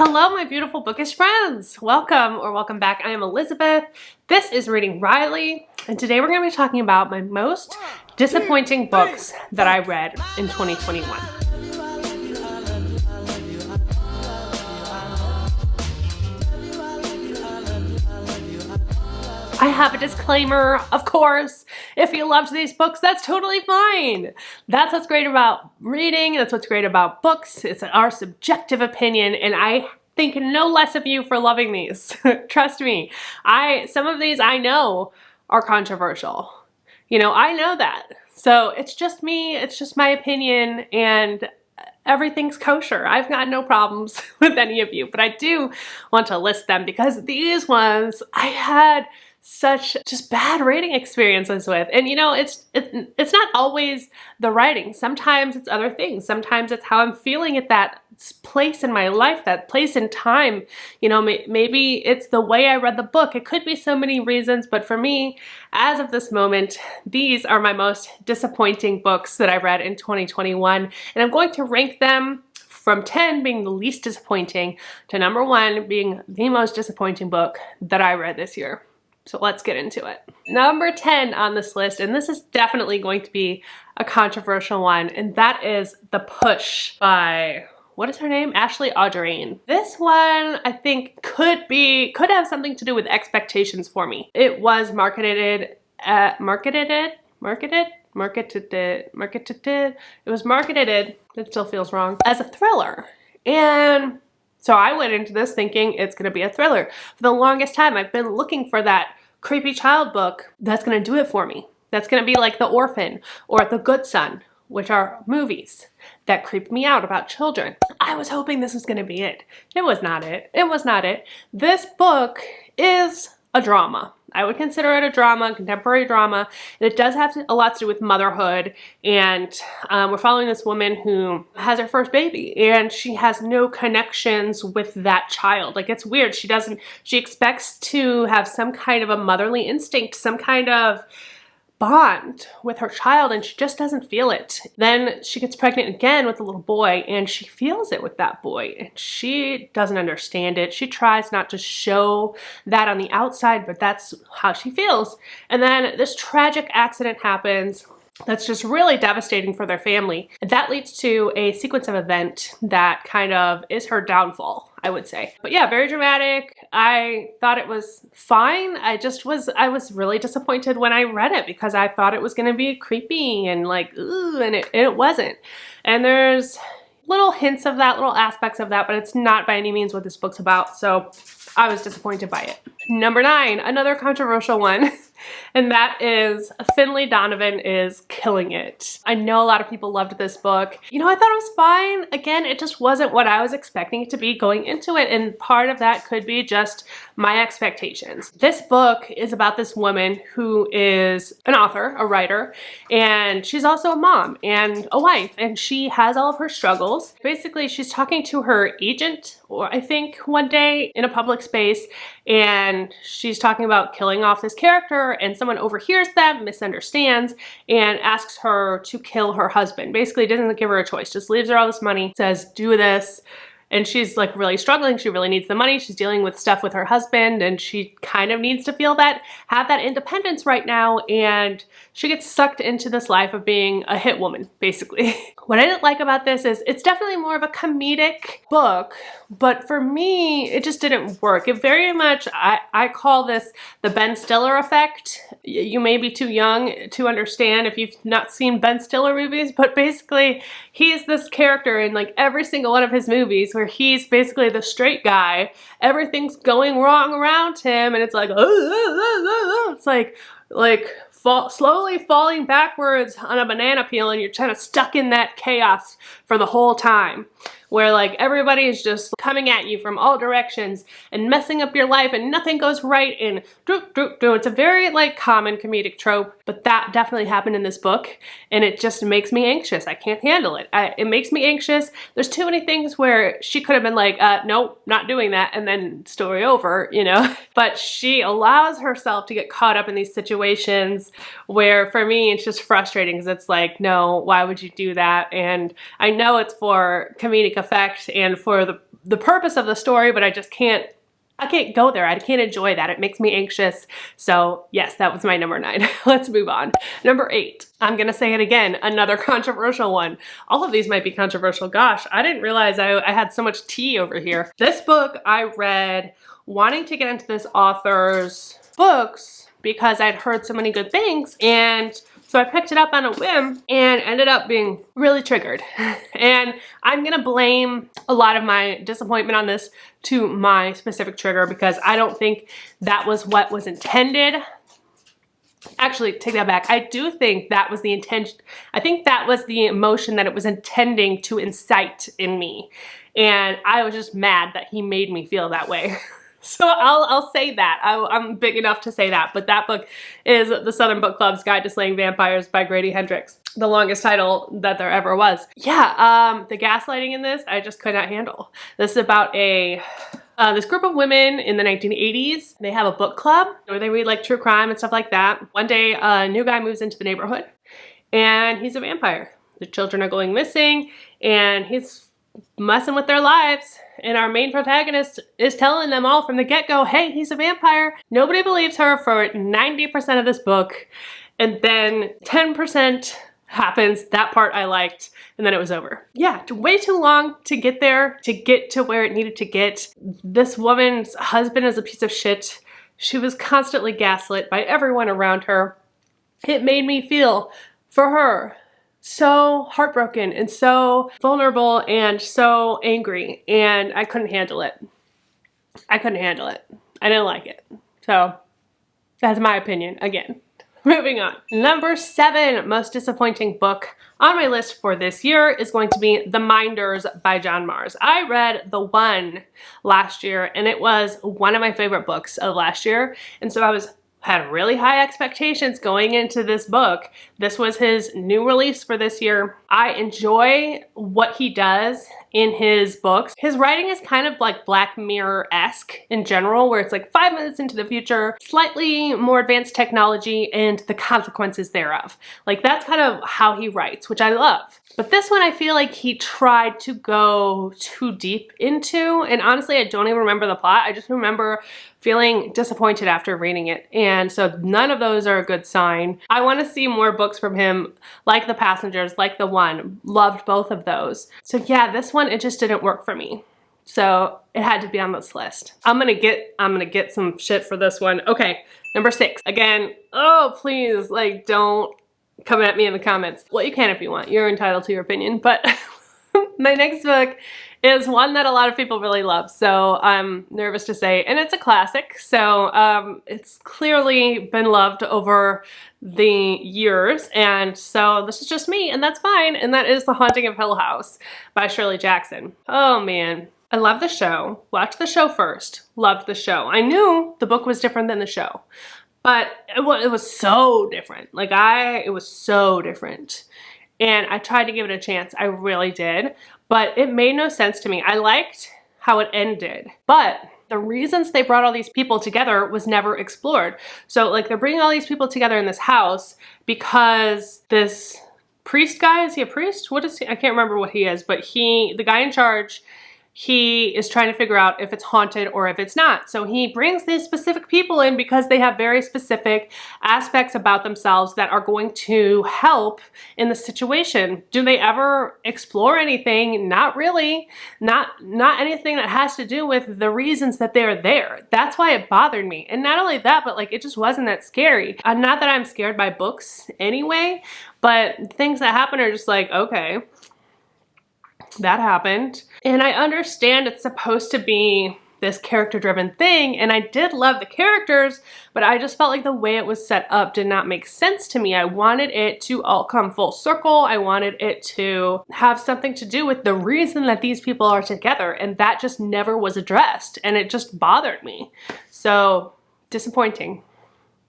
Hello, my beautiful bookish friends. Welcome back. I am Elizabeth. This is Reading Riley, and today we're going to be talking about my most disappointing books that I read in 2021. I have a disclaimer, of course. If you loved these books, that's totally fine. That's what's great about reading. That's what's great about books. It's our subjective opinion, and I think no less of you for loving these. Trust me. Some of these I know are controversial. I know that. So it's just me, it's just my opinion, and everything's kosher. I've got no problems with any of you, but I do want to list them because these ones I had such just bad reading experiences with. And it's not always the writing. Sometimes it's other things. Sometimes it's how I'm feeling at that place in my life, that place in time. Maybe it's the way I read the book. It could be so many reasons, but for me, as of this moment, these are my most disappointing books that I read in 2021. And I'm going to rank them from 10 being the least disappointing to number 1 being the most disappointing book that I read this year. So let's get into it. Number 10 on this list, and this is definitely going to be a controversial one, and that is The Push by, what is her name? Ashley Audrain. This one I think could have something to do with expectations for me. It was marketed. It was marketed, it still feels wrong, as a thriller. And so I went into this thinking it's going to be a thriller. For the longest time, I've been looking for that creepy child book that's going to do it for me. That's going to be like The Orphan or The Good Son, which are movies that creep me out about children. I was hoping this was going to be it. It was not it. It was not it. This book is a drama. I would consider it a drama, contemporary drama, and it does have a lot to do with motherhood, and we're following this woman who has her first baby, and she has no connections with that child. Like, it's weird. She expects to have some kind of a motherly instinct, some kind of bond with her child, and she just doesn't feel it. Then she gets pregnant again with a little boy, and she feels it with that boy, and she doesn't understand it. She tries not to show that on the outside, but that's how she feels. And then this tragic accident happens that's just really devastating for their family. And that leads to a sequence of event that kind of is her downfall, I would say. But yeah, very dramatic. I thought it was fine. I was really disappointed when I read it because I thought it was going to be creepy and like, ooh, and it wasn't. And there's little hints of that, little aspects of that, but it's not by any means what this book's about. So I was disappointed by it. Number 9, another controversial one, and that is Finlay Donovan is Killing It. I know a lot of people loved this book. I thought it was fine. Again, it just wasn't what I was expecting it to be going into it, and part of that could be just my expectations. This book is about this woman who is an author, a writer, and she's also a mom and a wife, and she has all of her struggles. Basically, she's talking to her agent, or I think one day in a public space, and she's talking about killing off this character, and someone overhears them, misunderstands, and asks her to kill her husband. Basically doesn't give her a choice, just leaves her all this money, says, do this. And she's like really struggling. She really needs the money. She's dealing with stuff with her husband, and she kind of needs to have that independence right now. And she gets sucked into this life of being a hit woman, basically. What I didn't like about this is it's definitely more of a comedic book, but for me, it just didn't work. It very much, I call this the Ben Stiller effect. You may be too young to understand if you've not seen Ben Stiller movies, but basically he's this character in like every single one of his movies where he's basically the straight guy. Everything's going wrong around him, and it's like, it's like slowly falling backwards on a banana peel, and you're kind of stuck in that chaos for the whole time, where like everybody is just coming at you from all directions and messing up your life, and nothing goes right, and it's a very like common comedic trope, but that definitely happened in this book, and it just makes me anxious. I can't handle it. It makes me anxious. There's too many things where she could have been like, nope, not doing that, and then story over, but she allows herself to get caught up in these situations where for me it's just frustrating because it's like, no, why would you do that? And I know it's for comedic effect and for the purpose of the story, but I can't go there. I can't enjoy that. It makes me anxious. So yes, that was my number 9. Let's move on. Number 8. I'm gonna say it again, another controversial one. All of these might be controversial. Gosh, I didn't realize I had so much tea over here. This book I read wanting to get into this author's books because I'd heard so many good things, and so I picked it up on a whim and ended up being really triggered. And I'm gonna blame a lot of my disappointment on this to my specific trigger because I don't think that was what was intended. Actually, take that back. I do think that was the intention. I think that was the emotion that it was intending to incite in me. And I was just mad that he made me feel that way. So I'll say that. I'm big enough to say that. But that book is The Southern Book Club's Guide to Slaying Vampires by Grady Hendrix. The longest title that there ever was. Yeah, the gaslighting in this, I just could not handle. This is about this group of women in the 1980s. They have a book club where they read like true crime and stuff like that. One day, a new guy moves into the neighborhood and he's a vampire. The children are going missing and he's messing with their lives. And our main protagonist is telling them all from the get-go, hey, he's a vampire. Nobody believes her for 90% of this book. And then 10% happens. That part I liked. And then it was over. Yeah, way too long to get there, to get to where it needed to get. This woman's husband is a piece of shit. She was constantly gaslit by everyone around her. It made me feel for her so heartbroken and so vulnerable and so angry, and I couldn't handle it. I couldn't handle it. I didn't like it. So that's my opinion again. Moving on. Number 7 most disappointing book on my list for this year is going to be The Minders by John Marrs. I read The One last year and it was one of my favorite books of last year, and so I had really high expectations going into this book. This was his new release for this year. I enjoy what he does in his books. His writing is kind of like Black Mirror-esque in general, where it's like 5 minutes into the future, slightly more advanced technology, and the consequences thereof. Like that's kind of how he writes, which I love. But this one I feel like he tried to go too deep into, and honestly I don't even remember the plot. I just remember feeling disappointed after reading it, and so none of those are a good sign. I want to see more books from him, like The Passengers, like The One. Loved both of those. So yeah, this one, it just didn't work for me. So it had to be on this list. I'm gonna get some shit for this one. Okay, number 6. Again, oh please, like don't come at me in the comments. Well, you can if you want. You're entitled to your opinion, but my next book is one that a lot of people really love, so I'm nervous to say, and it's a classic, so it's clearly been loved over the years, and so this is just me, and that's fine, and that is The Haunting of Hill House by Shirley Jackson. Oh man, I love the show. Watched the show first, loved the show. I knew the book was different than the show, but it was so different. Like it was so different. And I tried to give it a chance. I really did. But it made no sense to me. I liked how it ended. But the reasons they brought all these people together was never explored. So like they're bringing all these people together in this house because this priest guy, is he a priest? What is he? I can't remember what he is. But the guy in charge, he is trying to figure out if it's haunted or if it's not. So he brings these specific people in because they have very specific aspects about themselves that are going to help in the situation. Do they ever explore anything? Not really. Not anything that has to do with the reasons that they're there. That's why it bothered me. And not only that, but like it just wasn't that scary. Not that I'm scared by books anyway, but things that happen are just like, okay, that happened. And I understand it's supposed to be this character-driven thing, and I did love the characters, but I just felt like the way it was set up did not make sense to me. I wanted it to all come full circle. I wanted it to have something to do with the reason that these people are together, and that just never was addressed, and it just bothered me. So, disappointing.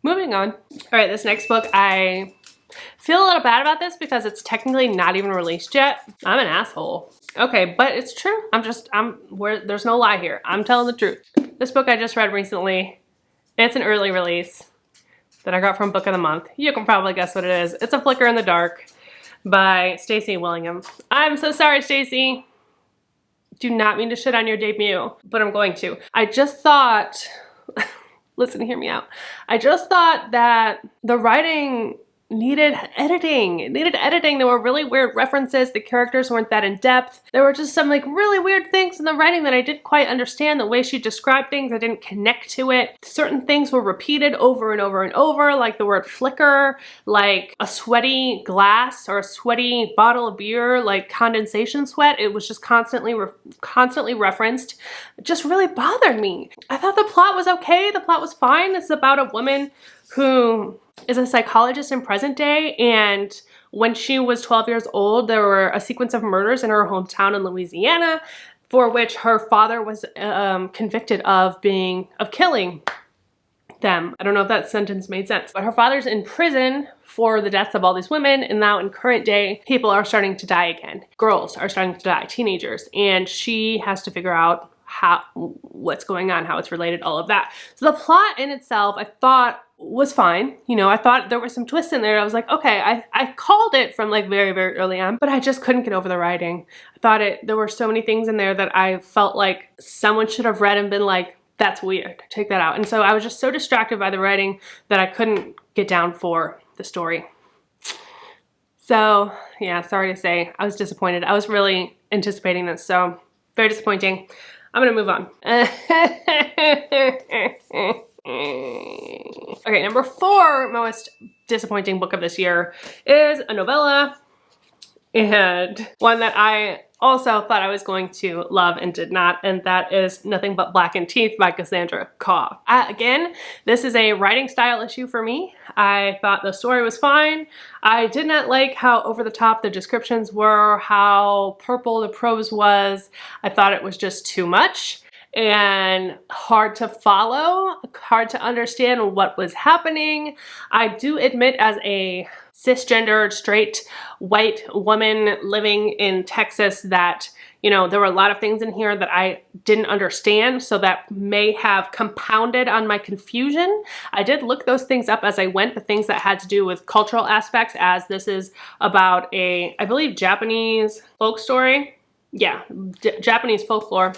Moving on. All right, this next book, I feel a little bad about this because it's technically not even released yet. I'm an asshole. Okay, but it's true. There's no lie here. I'm telling the truth. This book I just read recently, it's an early release that I got from Book of the Month. You can probably guess what it is. It's A Flicker in the Dark by Stacey Willingham. I'm so sorry, Stacey. do not mean to shit on your debut, but I'm going to. I just thought, listen, hear me out. I just thought that the writing needed editing. It needed editing. There were really weird references. The characters weren't that in depth. There were just some like really weird things in the writing that I didn't quite understand. The way she described things, I didn't connect to it. Certain things were repeated over and over and over, like the word flicker, like a sweaty glass or a sweaty bottle of beer, like condensation sweat. It was just constantly referenced. It just really bothered me. I thought the plot was okay. The plot was fine. It's about a woman who is a psychologist in present day, and when she was 12 years old, there were a sequence of murders in her hometown in Louisiana for which her father was convicted of killing them. I don't know if that sentence made sense, but her father's in prison for the deaths of all these women, and now in current day, people are starting to die again. Girls are starting to die, teenagers, and she has to figure out what's going on, how it's related, all of that. So the plot in itself, I thought was fine. You know, I thought there were some twists in there. I was like, okay, I called it from like very, very early on, but I just couldn't get over the writing. I thought there were so many things in there that I felt like someone should have read and been like, that's weird, take that out. And so I was just so distracted by the writing that I couldn't get down for the story. So yeah, sorry to say, I was disappointed. I was really anticipating this, so very disappointing. I'm gonna move on. Okay, number 4 most disappointing book of this year is a novella, and one that I also thought I was going to love and did not, and that is Nothing But Blackened Teeth by Cassandra Khaw. Again, this is a writing style issue for me. I thought the story was fine. I did not like how over the top the descriptions were, how purple the prose was. I thought it was just too much and hard to follow, hard to understand what was happening. I do admit, as a cisgendered, straight, white woman living in Texas, that, you know, there were a lot of things in here that I didn't understand, so that may have compounded on my confusion. I did look those things up as I went, the things that had to do with cultural aspects, as this is about a, I believe, Japanese folk story. Yeah, Japanese folklore.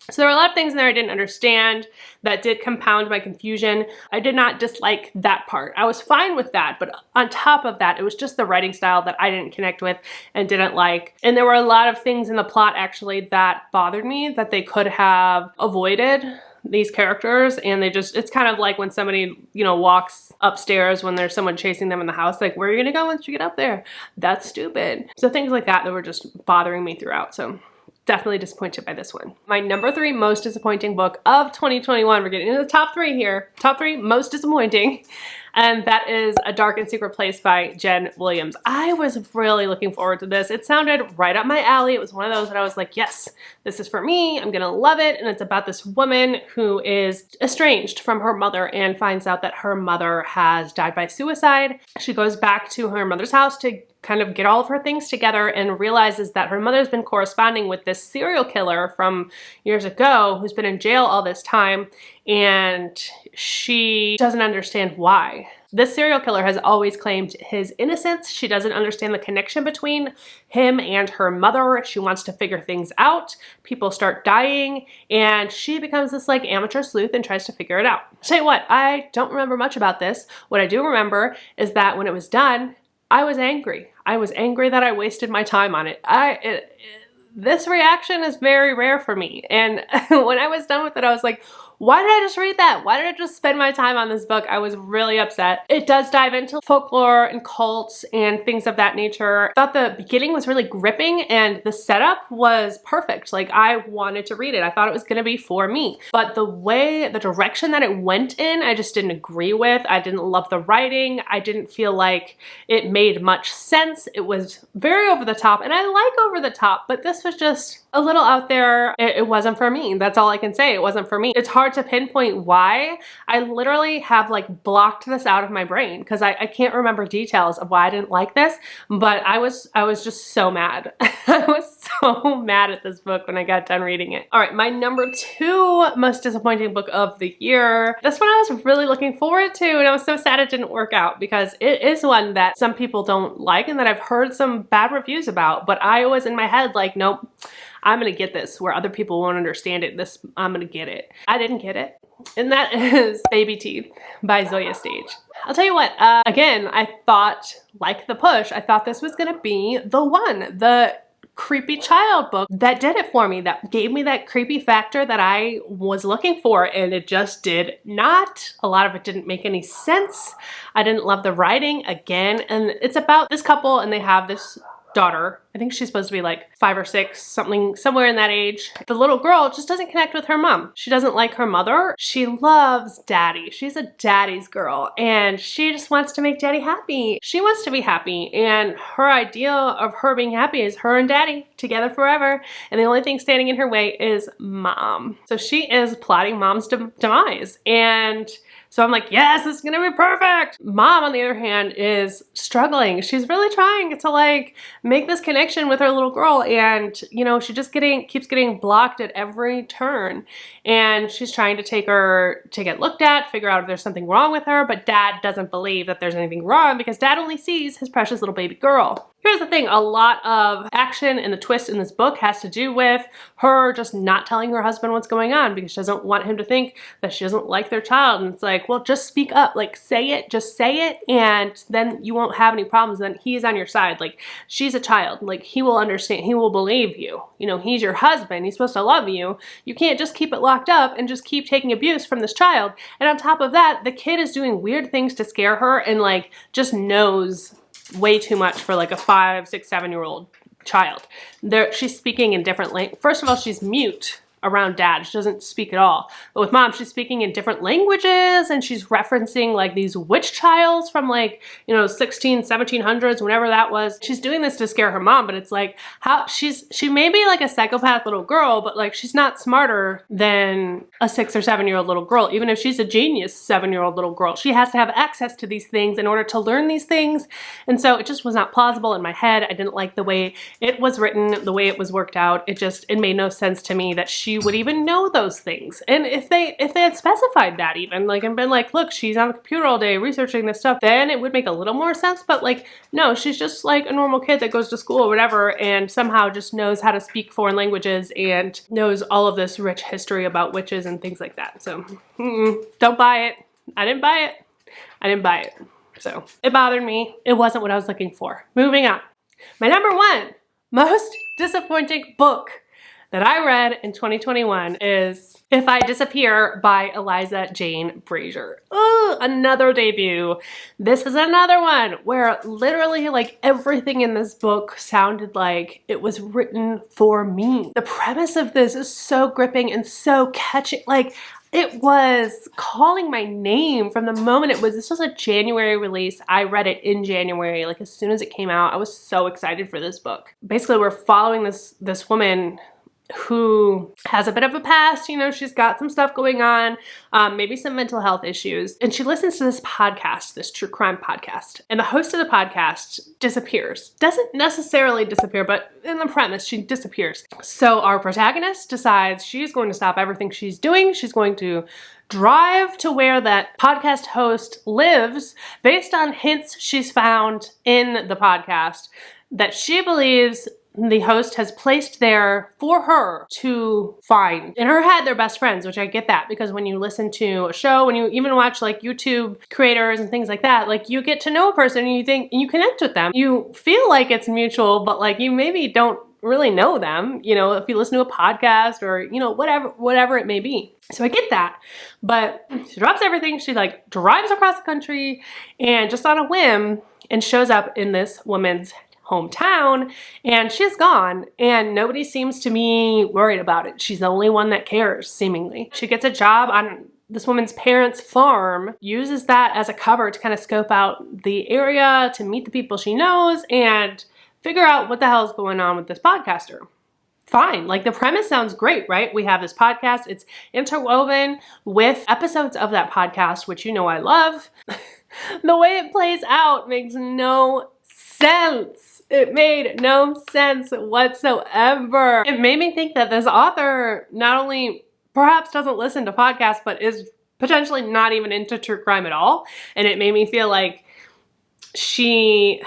So there were a lot of things in there I didn't understand that did compound my confusion. I did not dislike that part. I was fine with that, but on top of that, it was just the writing style that I didn't connect with and didn't like. And there were a lot of things in the plot actually that bothered me that they could have avoided these characters, and they just, it's kind of like when somebody, you know, walks upstairs when there's someone chasing them in the house, like, where are you gonna go once you get up there? That's stupid. So things like that were just bothering me throughout. So definitely disappointed by this one. My number 3 most disappointing book of 2021. We're getting into the top 3 here. Top 3 most disappointing. And that is A Dark and Secret Place by Jen Williams. I was really looking forward to this. It sounded right up my alley. It was one of those that I was like, yes, this is for me. I'm gonna love it. And it's about this woman who is estranged from her mother and finds out that her mother has died by suicide. She goes back to her mother's house to kind of get all of her things together and realizes that her mother's been corresponding with this serial killer from years ago who's been in jail all this time, and she doesn't understand why. This serial killer has always claimed his innocence. She doesn't understand the connection between him and her mother. She wants to figure things out. People start dying, and she becomes this like amateur sleuth and tries to figure it out. I'll tell you what, I don't remember much about this. What I do remember is that when it was done, I was angry. I was angry that I wasted my time on it. This reaction is very rare for me. And when I was done with it, I was like, why did I just read that? Why did I just spend my time on this book? I was really upset. It does dive into folklore and cults and things of that nature. I thought the beginning was really gripping and the setup was perfect. Like, I wanted to read it. I thought it was gonna be for me. But the direction that it went in, I just didn't agree with. I didn't love the writing. I didn't feel like it made much sense. It was very over the top, and I like over the top, but this was just a little out there. It wasn't for me. That's all I can say. It wasn't for me. It's hard to pinpoint why. I literally have like blocked this out of my brain because I can't remember details of why I didn't like this, but I was just so mad. I was so mad at this book when I got done reading it. All right, my number 2 most disappointing book of the year. This one I was really looking forward to, and I was so sad it didn't work out because it is one that some people don't like and that I've heard some bad reviews about, but I was in my head like, nope, I'm gonna get this where other people won't understand it. I'm gonna get it. I didn't get it. And that is Baby Teeth by Zoya Stage. I'll tell you what, again, I thought, like The Push, I thought this was gonna be the one, the creepy child book that did it for me, that gave me that creepy factor that I was looking for, and it just did not. A lot of it didn't make any sense. I didn't love the writing, again, and it's about this couple and they have this daughter. I think she's supposed to be like 5 or 6, somewhere in that age. The little girl just doesn't connect with her mom. She doesn't like her mother. She loves daddy. She's a daddy's girl and she just wants to make daddy happy. She wants to be happy, and her idea of her being happy is her and daddy together forever, and the only thing standing in her way is mom. So she is plotting mom's demise, and so I'm like, yes, this is gonna be perfect. Mom, on the other hand, is struggling. She's really trying to like make this connection with her little girl, and you know, she just keeps getting blocked at every turn. And she's trying to take her to get looked at, figure out if there's something wrong with her, but dad doesn't believe that there's anything wrong because dad only sees his precious little baby girl. Here's the thing, a lot of action and the twist in this book has to do with her just not telling her husband what's going on because she doesn't want him to think that she doesn't like their child. And it's like, well, just speak up, like say it, just say it, and then you won't have any problems. Then he's on your side. Like, she's a child, like he will understand, he will believe you. You know, he's your husband, he's supposed to love you. You can't just keep it locked up and just keep taking abuse from this child. And on top of that, the kid is doing weird things to scare her and like just knows way too much for like a 5, 6, 7-year-old child. She's speaking in different language. First of all, she's mute around dad. She doesn't speak at all. But with mom, she's speaking in different languages, and she's referencing like these witch trials from like, you know, 1700s, whenever that was. She's doing this to scare her mom, but it's like, how she may be like a psychopath little girl, but like she's not smarter than a 6 or 7-year-old little girl. Even if she's a genius 7-year-old little girl, she has to have access to these things in order to learn these things. And so it just was not plausible in my head. I didn't like the way it was written, the way it was worked out. It made no sense to me that she would even know those things. And if they had specified that even, like, and been like, look, she's on the computer all day researching this stuff, then it would make a little more sense. But like, no, she's just like a normal kid that goes to school or whatever and somehow just knows how to speak foreign languages and knows all of this rich history about witches and things like that. So don't buy it. I didn't buy it. I didn't buy it. So it bothered me. It wasn't what I was looking for. Moving on. My number 1 most disappointing book that I read in 2021 is If I Disappear by Eliza Jane Fraser. Oh, another debut. This is another one where literally like everything in this book sounded like it was written for me. The premise of this is so gripping and so catchy. Like, it was calling my name from the moment this was a January release. I read it in January, like as soon as it came out. I was so excited for this book. Basically, we're following this woman who has a bit of a past, you know, she's got some stuff going on, maybe some mental health issues, and she listens to this podcast, this true crime podcast, and the host of the podcast disappears. Doesn't necessarily disappear, but in the premise, she disappears. So our protagonist decides she's going to stop everything she's doing. She's going to drive to where that podcast host lives based on hints she's found in the podcast that she believes the host has placed there for her to find. In her head, they're best friends, which I get that, because when you listen to a show, when you even watch like YouTube creators and things like that, like you get to know a person and you think, and you connect with them. You feel like it's mutual, but like you maybe don't really know them, you know, if you listen to a podcast or, you know, whatever it may be. So I get that, but she drops everything. She like drives across the country and just on a whim and shows up in this woman's hometown, and she's gone and nobody seems to be worried about it. She's the only one that cares, seemingly. She gets a job on this woman's parents' farm, uses that as a cover to kind of scope out the area, to meet the people she knows and figure out what the hell is going on with this podcaster. Fine, like the premise sounds great, right? We have this podcast, it's interwoven with episodes of that podcast, which you know I love. The way it plays out makes no sense. It made no sense whatsoever. It made me think that this author not only perhaps doesn't listen to podcasts, but is potentially not even into true crime at all. And it made me feel like she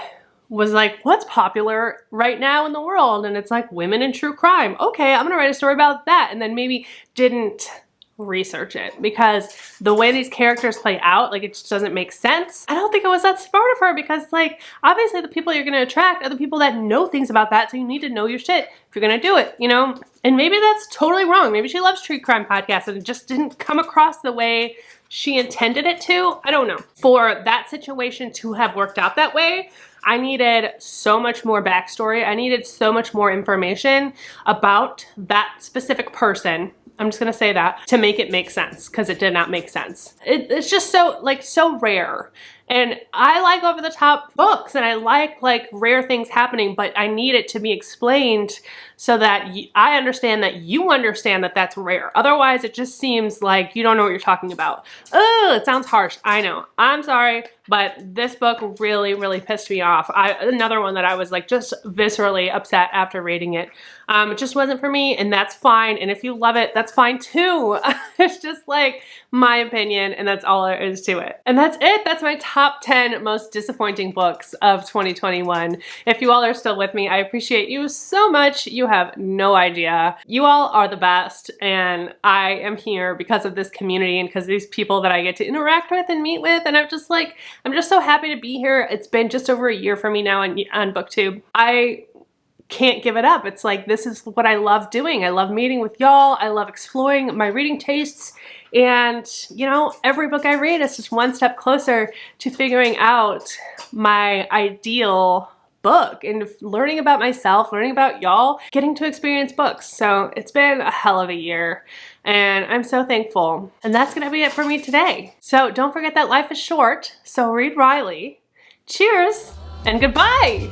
was like, what's popular right now in the world? And it's like women in true crime. Okay, I'm gonna write a story about that. And then maybe didn't research it because the way these characters play out, like, it just doesn't make sense. I don't think it was that smart of her because, like, obviously the people you're gonna attract are the people that know things about that, so you need to know your shit if you're gonna do it, you know? And maybe that's totally wrong. Maybe she loves true crime podcasts and it just didn't come across the way she intended it to. I don't know. For that situation to have worked out that way, I needed so much more backstory. I needed so much more information about that specific person. I'm just gonna say that to make it make sense, because it did not make sense. It's just so rare. And I like over the top books and I like rare things happening, but I need it to be explained so that I understand that you understand that that's rare. Otherwise, it just seems like you don't know what you're talking about. Oh, it sounds harsh. I know. I'm sorry, but this book really, really pissed me off. Another one that I was like just viscerally upset after reading it. It just wasn't for me, and that's fine. And if you love it, that's fine too. It's just like my opinion, and that's all there is to it. And that's it. That's my top 10 most disappointing books of 2021. If you all are still with me, I appreciate you so much. You have no idea. You all are the best, and I am here because of this community and because of these people that I get to interact with and meet with, and I'm just so happy to be here. It's been just over a year for me now on BookTube. I can't give it up. It's like, this is what I love doing. I love meeting with y'all. I love exploring my reading tastes. And, you know, every book I read is just one step closer to figuring out my ideal book and learning about myself, learning about y'all, getting to experience books. So it's been a hell of a year and I'm so thankful. And that's gonna be it for me today. So don't forget that life is short, so read Riley. Cheers and goodbye.